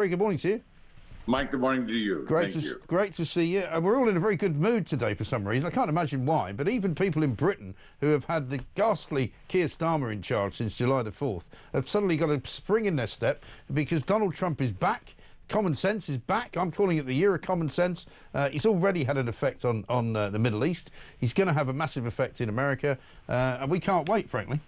Very good morning to you. Mike, good morning to you. Great to see you. We're all in a very good mood today for some reason. I can't imagine why, but even people in Britain who have had the ghastly Keir Starmer in charge since July the 4th have suddenly got a spring in their step because Donald Trump is back. Commonsense is back. I'm calling it the year of common sense. He's already had an effect on the Middle East. He's going to have a massive effect in America, and we can't wait, frankly.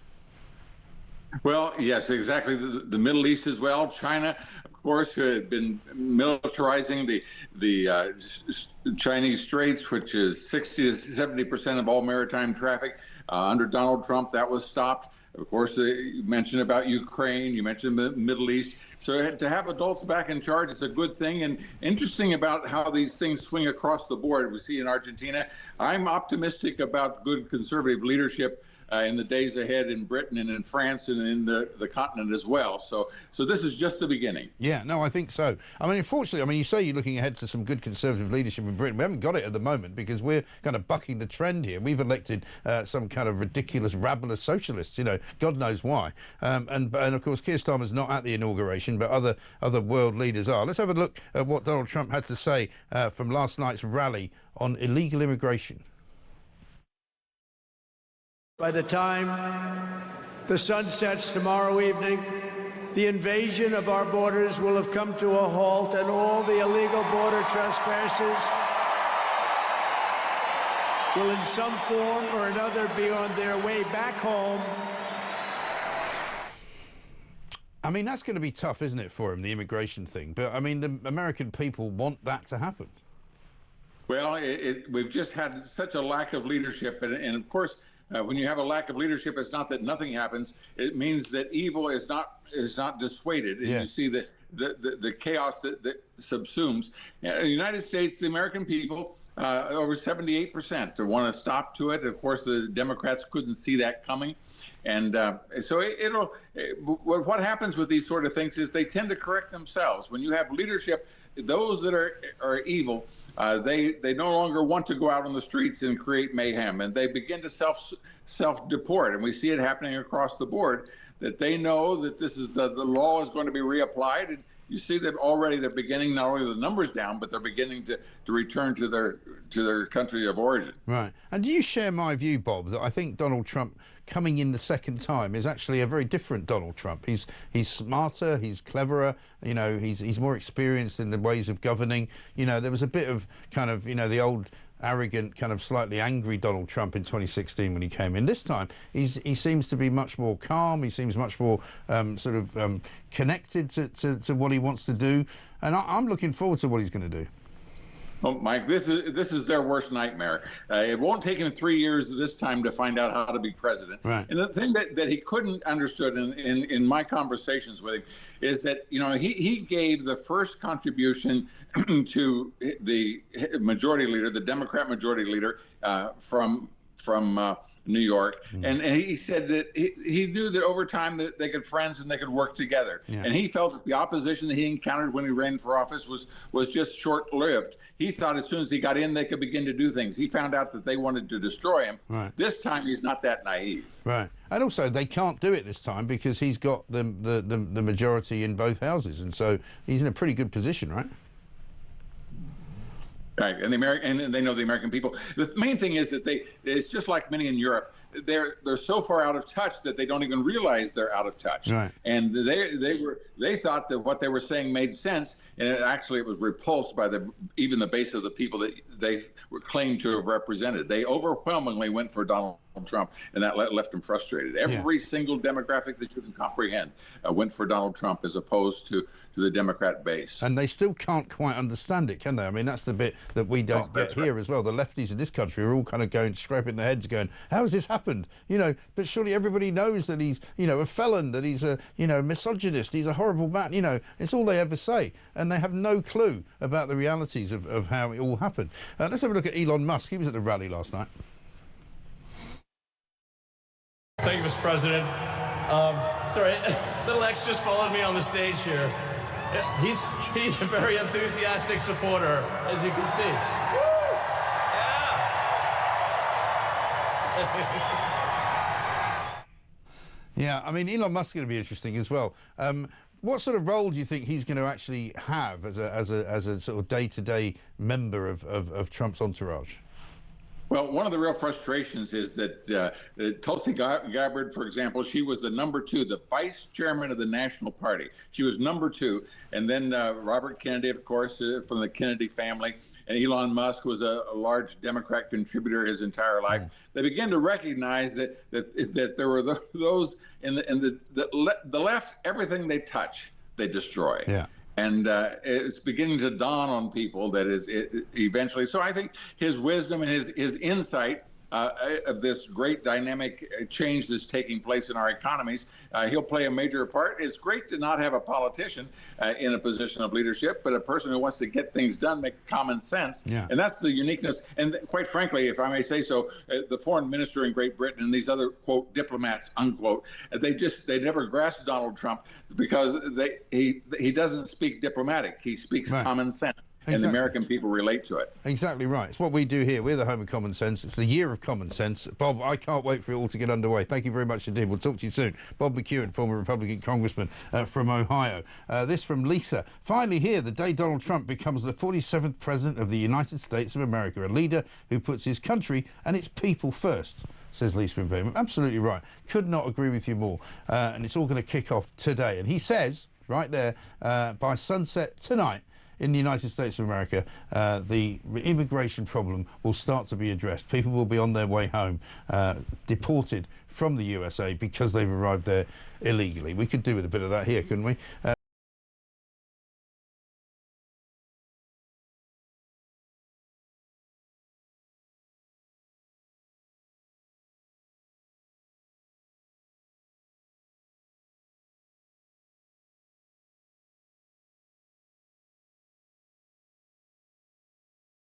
Well, yes, exactly. The Middle East as well. China, of course, had been militarizing the Chinese Straits, which is 60 to 70% of all maritime traffic. Under Donald Trump, that was stopped. Of course, you mentioned about Ukraine, you mentioned the Middle East. So to have adults back in charge is a good thing. And interesting about how these things swing across the board. We see in Argentina. I'm optimistic about good conservative leadership in the days ahead in Britain and in France and in the continent as well. So this is just the beginning. Yeah, no, I think so. I mean, unfortunately, you say you're looking ahead to some good conservative leadership in Britain. We haven't got it at the moment because we're kind of bucking the trend here. We've elected some kind of ridiculous rabble of socialists, God knows why. And of course, Keir Starmer's not at the inauguration, but other world leaders are. Let's have a look at what Donald Trump had to say from last night's rally on illegal immigration. By the time the sun sets tomorrow evening, the invasion of our borders will have come to a halt, and all the illegal border trespassers will in some form or another be on their way back home. I mean, that's going to be tough, isn't it, for him, the immigration thing? But, I mean, the American people want that to happen. Well, we've just had such a lack of leadership, and of course, when you have a lack of leadership, it's not that nothing happens. It means that evil is not dissuaded. And you see the chaos that subsumes. The United States, the American people, over 78% want to stop to it. Of course, the Democrats couldn't see that coming. And so what happens with these sort of things is they tend to correct themselves. When you have leadership, those that are evil, they no longer want to go out on the streets and create mayhem, and they begin to self-deport. And we see it happening across the board, that they know that this is the law is going to be reapplied. And you see that already they're beginning not only the numbers down, but they're beginning to return to their country of origin. Right. And do you share my view, Bob, that I think Donald Trump coming in the second time is actually a very different Donald Trump? He's smarter, he's cleverer, he's more experienced in the ways of governing. There was a bit of kind of, the old arrogant, kind of slightly angry Donald Trump in 2016 when he came in. This time, he seems to be much more calm. He seems much more connected to what he wants to do. And I'm looking forward to what he's going to do. Oh, Mike, this is their worst nightmare. It won't take him 3 years this time to find out how to be president. Right. And the thing that he couldn't understood in my conversations with him is that, he gave the first contribution to the majority leader, the Democrat majority leader from New York. Mm-hmm. And he said that he knew that over time that they could friends and they could work together. Yeah. And he felt that the opposition that he encountered when he ran for office was just short-lived. He thought as soon as he got in, they could begin to do things. He found out that they wanted to destroy him. Right. This time, he's not that naive. Right. And also, they can't do it this time because he's got the majority in both houses. And so he's in a pretty good position, right? Right, and they know the American people. The main thing is that it's just like many in Europe. They're so far out of touch that they don't even realize they're out of touch. Right. And they thought that what they were saying made sense, and it was repulsed by even the base of the people that they were claimed to have represented. They overwhelmingly went for Donald Trump, and that left them frustrated. Every single demographic that you can comprehend went for Donald Trump as opposed to the Democrat base. And they still can't quite understand it, can they? I mean, that's the bit that we don't get here as well. The lefties in this country are all kind of scraping their heads going, how has this happened? But surely everybody knows that he's, a felon, that he's a, misogynist, he's a horrible man. It's all they ever say. And they have no clue about the realities of how it all happened. Let's have a look at Elon Musk. He was at the rally last night. Thank you, Mr. President. Sorry, little X just followed me on the stage here. He's a very enthusiastic supporter, as you can see. Woo! Yeah. Yeah, I mean, Elon Musk is going to be interesting as well. What sort of role do you think he's going to actually have as a sort of day-to-day member of Trump's entourage? Well, one of the real frustrations is that Tulsi Gabbard, for example, she was the #2, the vice chairman of the National Party. She was #2. And then Robert Kennedy, of course, from the Kennedy family, and Elon Musk was a large Democrat contributor his entire life. They began to recognize that there were those in the left, everything they touch, they destroy. Yeah. And it's beginning to dawn on people that eventually. So I think his wisdom and his insight of this great dynamic change that's taking place in our economies, he'll play a major part. It's great to not have a politician in a position of leadership, but a person who wants to get things done, make common sense. Yeah. And that's the uniqueness. And quite frankly, if I may say so, the foreign minister in Great Britain and these other, quote, diplomats, unquote, they never grasped Donald Trump because he doesn't speak diplomatic. He speaks common sense. Exactly. And the American people relate to it. Exactly right. It's what we do here. We're the home of common sense. It's the year of common sense. Bob, I can't wait for it all to get underway. Thank you very much indeed. We'll talk to you soon. Bob McEwan, former Republican Congressman from Ohio. This from Lisa. Finally here, the day Donald Trump becomes the 47th President of the United States of America, a leader who puts his country and its people first, says Lisa from Birmingham. Absolutely right. Could not agree with you more. And it's all going to kick off today. And he says, right there, by sunset tonight, in the United States of America, the immigration problem will start to be addressed. People will be on their way home, deported from the USA because they've arrived there illegally. We could do with a bit of that here, couldn't we?